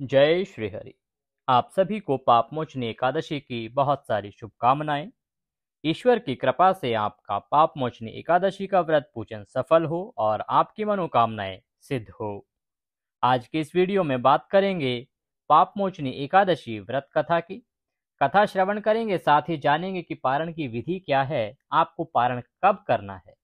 जय श्री हरि। आप सभी को पापमोचनी एकादशी की बहुत सारी शुभकामनाएं। ईश्वर की कृपा से आपका पापमोचनी एकादशी का व्रत पूजन सफल हो और आपकी मनोकामनाएं सिद्ध हो। आज की इस वीडियो में बात करेंगे पापमोचनी एकादशी व्रत कथा की। कथा श्रवण करेंगे, साथ ही जानेंगे कि पारण की विधि क्या है, आपको पारण कब करना है।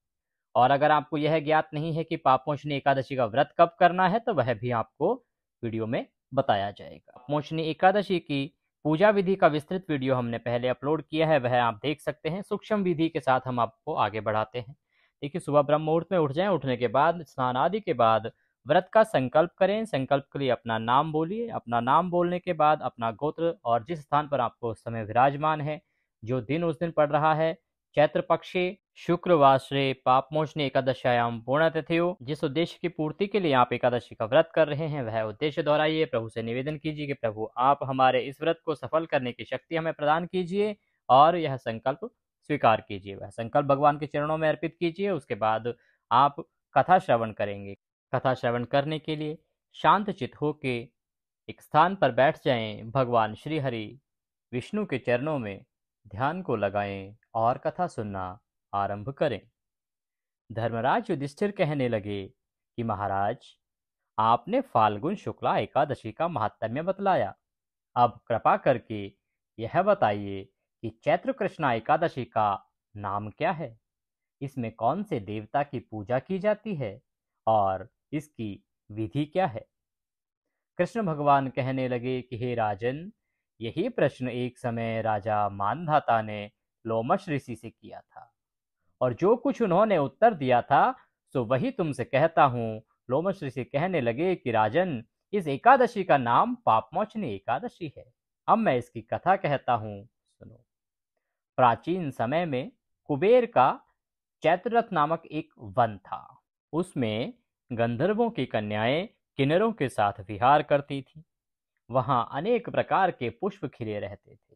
और अगर आपको यह ज्ञात नहीं है कि पापमोचनी एकादशी का व्रत कब करना है, तो वह भी आपको वीडियो में बताया जाएगा। पापमोचनी एकादशी की पूजा विधि का विस्तृत वीडियो हमने पहले अपलोड किया है, वह आप देख सकते हैं। सूक्ष्म विधि के साथ हम आपको आगे बढ़ाते हैं। देखिए, सुबह ब्रह्म मुहूर्त में उठ जाएं। उठने के बाद स्नान आदि के बाद व्रत का संकल्प करें। संकल्प के लिए अपना नाम बोलिए। अपना नाम बोलने के बाद अपना गोत्र और जिस स्थान पर आपको उस समय विराजमान है, जो दिन उस दिन पड़ रहा है, चैत्र पक्षे शुक्रवासरे पापमोचनी एकादशायाम पूर्णतिथियो, जिस उद्देश्य की पूर्ति के लिए आप एकादशी का व्रत कर रहे हैं, वह उद्देश्य दोहराइए। प्रभु से निवेदन कीजिए कि प्रभु, आप हमारे इस व्रत को सफल करने की शक्ति हमें प्रदान कीजिए और यह संकल्प स्वीकार कीजिए। वह संकल्प भगवान के चरणों में अर्पित कीजिए। उसके बाद आप कथा श्रवण करेंगे। कथा श्रवण करने के लिए शांत चित होके एक स्थान पर बैठ जाएं। भगवान श्री हरि विष्णु के चरणों में ध्यान को लगाएं और कथा सुनना आरंभ करें। धर्मराज युधिष्ठिर कहने लगे कि महाराज, आपने फाल्गुन शुक्ला एकादशी का महात्म्य बतलाया। अब कृपा करके यह बताइए कि चैत्र कृष्णा एकादशी का नाम क्या है, इसमें कौन से देवता की पूजा की जाती है और इसकी विधि क्या है। कृष्ण भगवान कहने लगे कि हे राजन, यही प्रश्न एक समय राजा मानधाता ने लोमश ऋषि से किया था, और जो कुछ उन्होंने उत्तर दिया था सो वही तुमसे कहता हूँ। लोमश ऋषि कहने लगे कि राजन, इस एकादशी का नाम पापमोचनी एकादशी है। अब मैं इसकी कथा कहता हूँ, सुनो। प्राचीन समय में कुबेर का चैत्ररथ नामक एक वन था। उसमें गंधर्वों की कन्याएं किन्नरों के साथ विहार करती थीं। वहां अनेक प्रकार के पुष्प खिले रहते थे।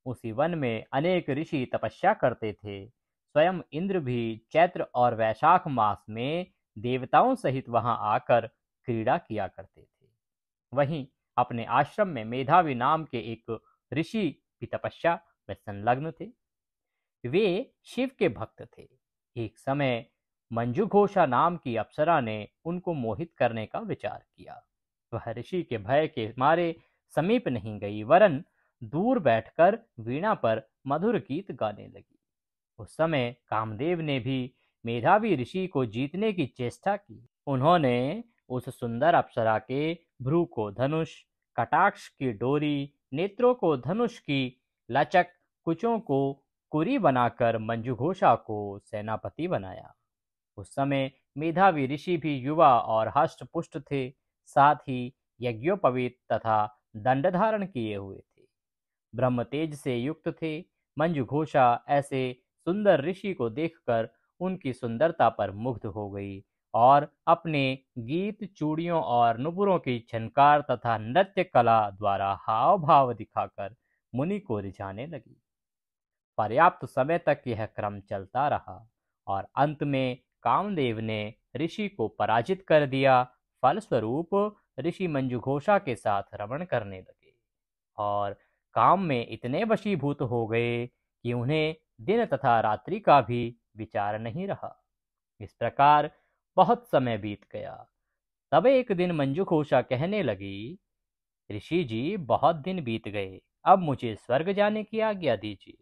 उसी वन में अनेक ऋषि तपस्या करते थे। स्वयं इंद्र भी चैत्र और वैशाख मास में देवताओं सहित वहां आकर क्रीड़ा किया करते थे। वहीं अपने आश्रम में मेधावी नाम के एक ऋषि भी तपस्या में संलग्न थे। वे शिव के भक्त थे। एक समय मंजू घोषा नाम की अप्सरा ने उनको मोहित करने का विचार किया। वह ऋषि के भय के मारे समीप नहीं गई, वरन दूर बैठकर वीणा पर मधुर गीत गाने लगी। उस समय कामदेव ने भी मेधावी ऋषि को जीतने की चेष्टा की। उन्होंने उस सुंदर अप्सरा के भ्रू को धनुष, कटाक्ष की डोरी, नेत्रों को धनुष की लचक, कुचों को कुरी बनाकर मंजुघोषा को सेनापति बनाया। उस समय मेधावी ऋषि भी युवा और हष्ट पुष्ट थे, साथ ही यज्ञोपवीत तथा दंड धारण किए हुए थे। ब्रह्म तेज से युक्त थे। मंजुघोषा ऐसे सुंदर ऋषि को देखकर उनकी सुंदरता पर मुग्ध हो गई और अपने गीत, चूड़ियों और नुपुरों की झनकार तथा नृत्य कला द्वारा हाव भाव दिखाकर मुनि को रिझाने लगी। पर्याप्त समय तक यह क्रम चलता रहा और अंत में कामदेव ने ऋषि को पराजित कर दिया। फलस्वरूप ऋषि मंजुघोषा के साथ रमण करने लगे और काम में इतने वशीभूत हो गए कि उन्हें दिन तथा रात्रि का भी विचार नहीं रहा। इस प्रकार बहुत समय बीत गया। तब एक दिन मंजुघोषा कहने लगी, ऋषि जी, बहुत दिन बीत गए, अब मुझे स्वर्ग जाने की आज्ञा दीजिए।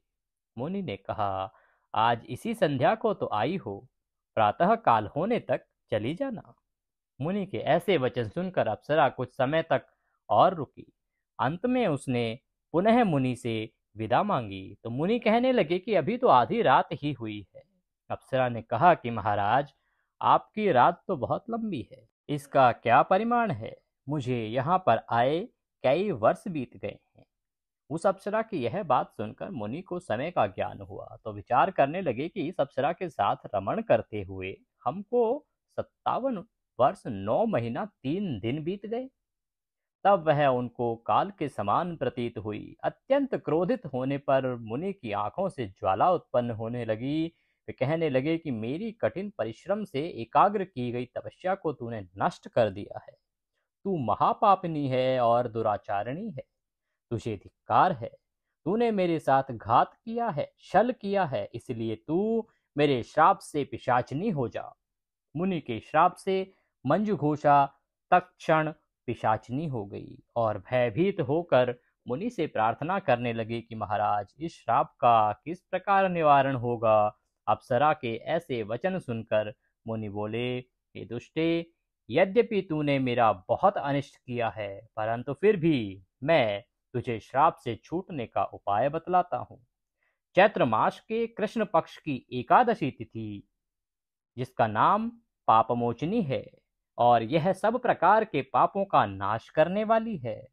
मुनि ने कहा, आज इसी संध्या को तो आई हो, प्रातः काल होने तक चली जाना। मुनि के ऐसे वचन सुनकर अप्सरा कुछ समय तक और रुकी। अंत में उसने पुनः मुनि से विदा मांगी तो मुनि कहने लगे कि अभी तो आधी रात ही हुई है। अप्सरा ने कहा कि महाराज, आपकी रात तो बहुत लंबी है, इसका क्या परिमाण है? मुझे यहाँ पर आए कई वर्ष बीत गए हैं। उस अप्सरा की यह बात सुनकर मुनि को समय का ज्ञान हुआ तो विचार करने लगे कि इस अप्सरा के साथ रमण करते हुए हमको 57 वर्ष 9 महीना 3 दिन बीत गए। तब वह उनको काल के समान प्रतीत हुई। अत्यंत क्रोधित होने पर मुनि की आंखों से ज्वाला उत्पन्न होने लगी। वे कहने लगे कि मेरी कठिन परिश्रम से एकाग्र की गई तपस्या को तूने नष्ट कर दिया है। तू महापापिनी है और दुराचारिणी है। तुझे धिक्कार है। तूने मेरे साथ घात किया है, छल किया है, इसलिए तू मेरे श्राप से पिशाचिनी हो जा। मुनि के श्राप से मंजुघोषा तत्क्षण पिशाचिनी हो गई और भयभीत होकर मुनि से प्रार्थना करने लगी कि महाराज, इस श्राप का किस प्रकार निवारण होगा। अप्सरा के ऐसे वचन सुनकर मुनि बोले, हे दुष्टे, यद्यपि तूने मेरा बहुत अनिष्ट किया है, परंतु फिर भी मैं तुझे श्राप से छूटने का उपाय बतलाता हूँ। चैत्र मास के कृष्ण पक्ष की एकादशी तिथि, जिसका नाम पापमोचनी है और यह सब प्रकार के पापों का नाश करने वाली है,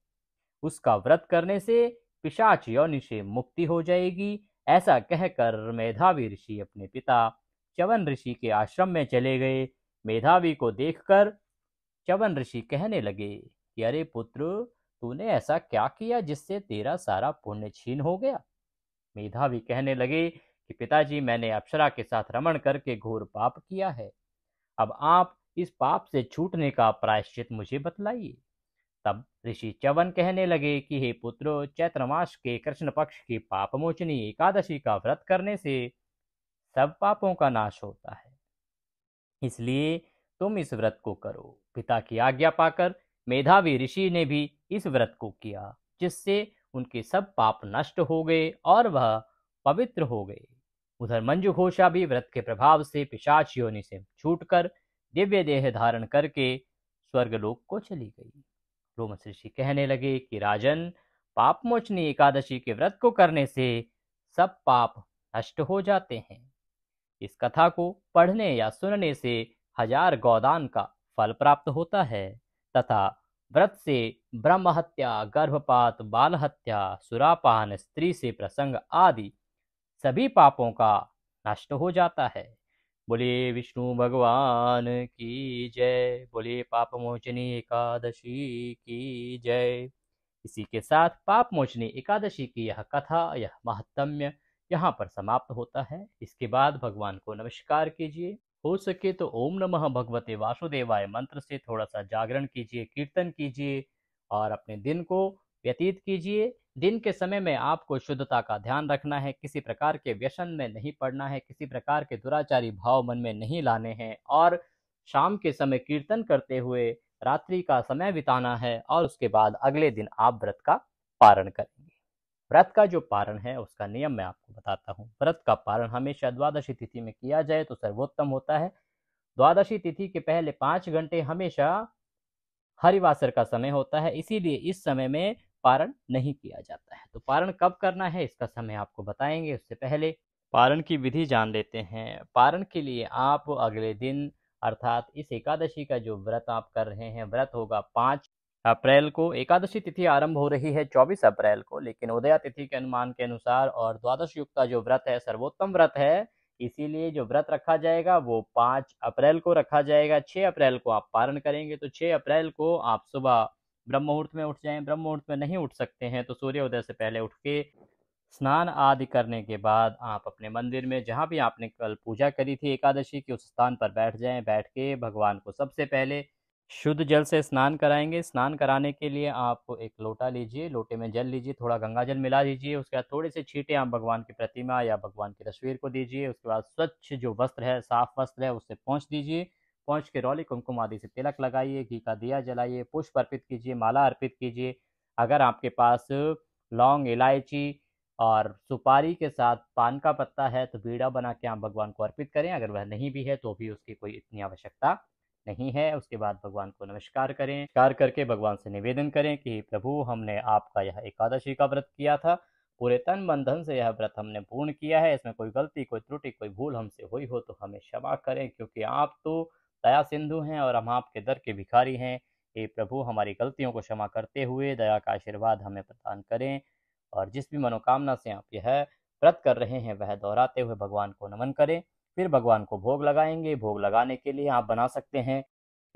उसका व्रत करने से पिशाच योनि से मुक्ति हो जाएगी। ऐसा कहकर मेधावी ऋषि अपने पिता च्यवन ऋषि के आश्रम में चले गए। मेधावी को देखकर च्यवन ऋषि कहने लगे कि अरे पुत्र, तूने ऐसा क्या किया जिससे तेरा सारा पुण्य छीन हो गया। मेधावी कहने लगे कि पिताजी, मैंने अप्सरा के साथ रमण करके घोर पाप किया है। अब आप इस पाप से छूटने का प्रायश्चित मुझे बतलाइए। तब ऋषि च्यवन कहने लगे कि हे पुत्र, चैत्र मास के कृष्ण पक्ष की पापमोचनी एकादशी का व्रत करने से सब पापों का नाश होता है, इसलिए तुम इस व्रत को करो। पिता की आज्ञा पाकर मेधावी ऋषि ने भी इस व्रत को किया, जिससे उनके सब पाप नष्ट हो गए और वह पवित्र हो गए। उधर मंजुघोषा भी व्रत के प्रभाव से पिशाच योनि से छूटकर दिव्य देह धारण करके स्वर्गलोक को चली गई। रोमस ऋषि कहने लगे कि राजन, पापमोचनी एकादशी के व्रत को करने से सब पाप नष्ट हो जाते हैं। इस कथा को पढ़ने या सुनने से 1000 गोदान का फल प्राप्त होता है तथा व्रत से ब्रह्म हत्या, गर्भपात, बाल हत्या, सुरापान, स्त्री से प्रसंग आदि सभी पापों का नष्ट हो जाता है। बोलिए विष्णु भगवान की जय। बोलिए पापमोचनी एकादशी की जय। इसी के साथ पापमोचनी एकादशी की यह कथा, यह महात्म्य यहाँ पर समाप्त होता है। इसके बाद भगवान को नमस्कार कीजिए। हो सके तो ओम नमः भगवते वासुदेवाय मंत्र से थोड़ा सा जागरण कीजिए, कीर्तन कीजिए और अपने दिन को व्यतीत कीजिए। दिन के समय में आपको शुद्धता का ध्यान रखना है, किसी प्रकार के व्यसन में नहीं पड़ना है, किसी प्रकार के दुराचारी भाव मन में नहीं लाने हैं और शाम के समय कीर्तन करते हुए रात्रि का समय बिताना है और उसके बाद अगले दिन आप व्रत का पारण करेंगे। व्रत का जो पारण है उसका नियम मैं आपको बताता हूँ। व्रत का पारण हमेशा द्वादशी तिथि में किया जाए तो सर्वोत्तम होता है। द्वादशी तिथि के पहले 5 घंटे हमेशा हरिवासर का समय होता है, इसीलिए इस समय में पारण नहीं किया जाता है। तो पारण कब करना है इसका समय आपको बताएंगे, उससे पहले पारण की विधि जान लेते हैं। पारण के लिए आप अगले दिन अर्थात इस एकादशी का जो व्रत आप कर रहे हैं, व्रत होगा 5 अप्रैल को। एकादशी तिथि आरंभ हो रही है 24 अप्रैल को, लेकिन उदया तिथि के अनुमान के अनुसार और द्वादश युक्त का जो व्रत है सर्वोत्तम व्रत है, इसीलिए जो व्रत रखा जाएगा वो 5 अप्रैल को रखा जाएगा। 6 अप्रैल को आप पारण करेंगे, तो 6 अप्रैल को आप सुबह ब्रह्म मुहूर्त में उठ जाएं। ब्रह्म मुहूर्त में नहीं उठ सकते हैं तो सूर्योदय से पहले उठ के स्नान आदि करने के बाद आप अपने मंदिर में जहाँ भी आपने कल पूजा करी थी एकादशी की, उस स्थान पर बैठ जाएं। बैठ के भगवान को सबसे पहले शुद्ध जल से स्नान कराएंगे। स्नान कराने के लिए आप एक लोटा लीजिए, लोटे में जल लीजिए, थोड़ा गंगा जल मिला दीजिए। उसके बाद थोड़े से छींटे आप भगवान की प्रतिमा या भगवान की तस्वीर को दीजिए। उसके बाद स्वच्छ जो वस्त्र है, साफ वस्त्र है, उससे पोंछ दीजिए। पोंछ के रौली कुमकुम आदि से तिलक लगाइए, घी का दिया जलाइए, पुष्प अर्पित कीजिए, माला अर्पित कीजिए। अगर आपके पास लौंग, इलायची और सुपारी के साथ पान का पत्ता है तो बीड़ा बना के आप भगवान को अर्पित करें। अगर वह नहीं भी है तो भी उसकी कोई इतनी आवश्यकता नहीं है। उसके बाद भगवान को नमस्कार करें। नमस्कार करके भगवान से निवेदन करें कि प्रभु, हमने आपका यह एकादशी का व्रत किया था, पूरे तन मन धन से यह व्रत हमने पूर्ण किया है। इसमें कोई गलती, कोई त्रुटि, कोई भूल हमसे हुई हो तो हमें क्षमा करें, क्योंकि आप तो दया सिंधु हैं और हम आपके दर के भिखारी हैं। हे प्रभु, हमारी गलतियों को क्षमा करते हुए दया का आशीर्वाद हमें प्रदान करें और जिस भी मनोकामना से आप यह व्रत कर रहे हैं वह दोहराते हुए भगवान को नमन करें। फिर भगवान को भोग लगाएंगे। भोग लगाने के लिए आप बना सकते हैं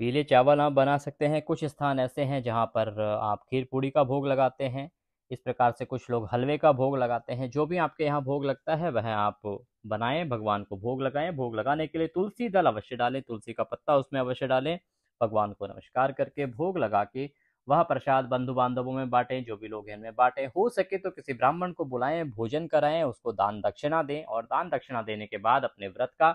पीले चावल, आप बना सकते हैं। कुछ स्थान ऐसे हैं जहाँ पर आप खीर पूड़ी का भोग लगाते हैं। इस प्रकार से कुछ लोग हलवे का भोग लगाते हैं। जो भी आपके यहाँ भोग लगता है वह आप बनाएं, भगवान को भोग लगाएं। भोग लगाने के लिए तुलसी दल अवश्य डालें, तुलसी का पत्ता उसमें अवश्य डालें भगवान को नमस्कार करके भोग लगा के वह प्रसाद बंधु बांधवों में बांटें, जो भी लोग हैं उनमें बांटें। हो सके तो किसी ब्राह्मण को बुलाएं, भोजन कराएं, उसको दान दक्षिणा दें और दान दक्षिणा देने के बाद अपने व्रत का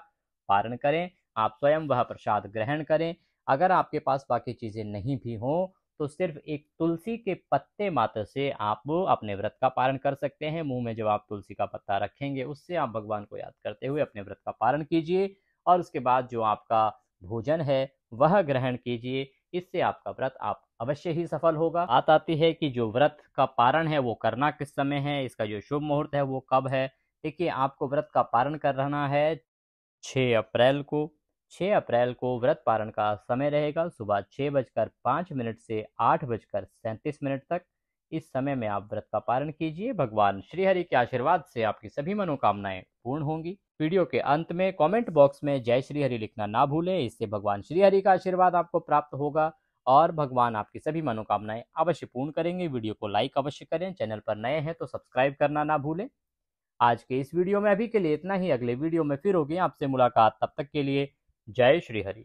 पारण करें। आप स्वयं वह प्रसाद ग्रहण करें। अगर आपके पास बाकी चीजें नहीं भी हों तो सिर्फ एक तुलसी के पत्ते मात्र से आप अपने व्रत का पारण कर सकते हैं। मुंह में जब आप तुलसी का पत्ता रखेंगे उससे आप भगवान को याद करते हुए अपने व्रत का पारण कीजिए और उसके बाद जो आपका भोजन है वह ग्रहण कीजिए। इससे आपका व्रत आप अवश्य ही सफल होगा। बात आती है कि जो व्रत का पारण है वो करना किस समय है, इसका जो शुभ मुहूर्त है वो कब है। देखिए, आपको व्रत का पारण करना है 6 अप्रैल को। 6 अप्रैल को व्रत पारण का समय रहेगा सुबह 6:05 से 8:37 तक। इस समय में आप व्रत का पारण कीजिए। भगवान श्रीहरि के आशीर्वाद से आपकी सभी मनोकामनाएं पूर्ण होंगी। वीडियो के अंत में कमेंट बॉक्स में जय श्रीहरि लिखना ना भूलें, इससे भगवान श्रीहरि का आशीर्वाद आपको प्राप्त होगा और भगवान आपकी सभी मनोकामनाएं अवश्य पूर्ण करेंगे। वीडियो को लाइक अवश्य करें, चैनल पर नए हैं तो सब्सक्राइब करना ना भूलें। आज के इस वीडियो में अभी के लिए इतना ही। अगले वीडियो में फिर होगी आपसे मुलाकात, तब तक के लिए जय श्री हरि।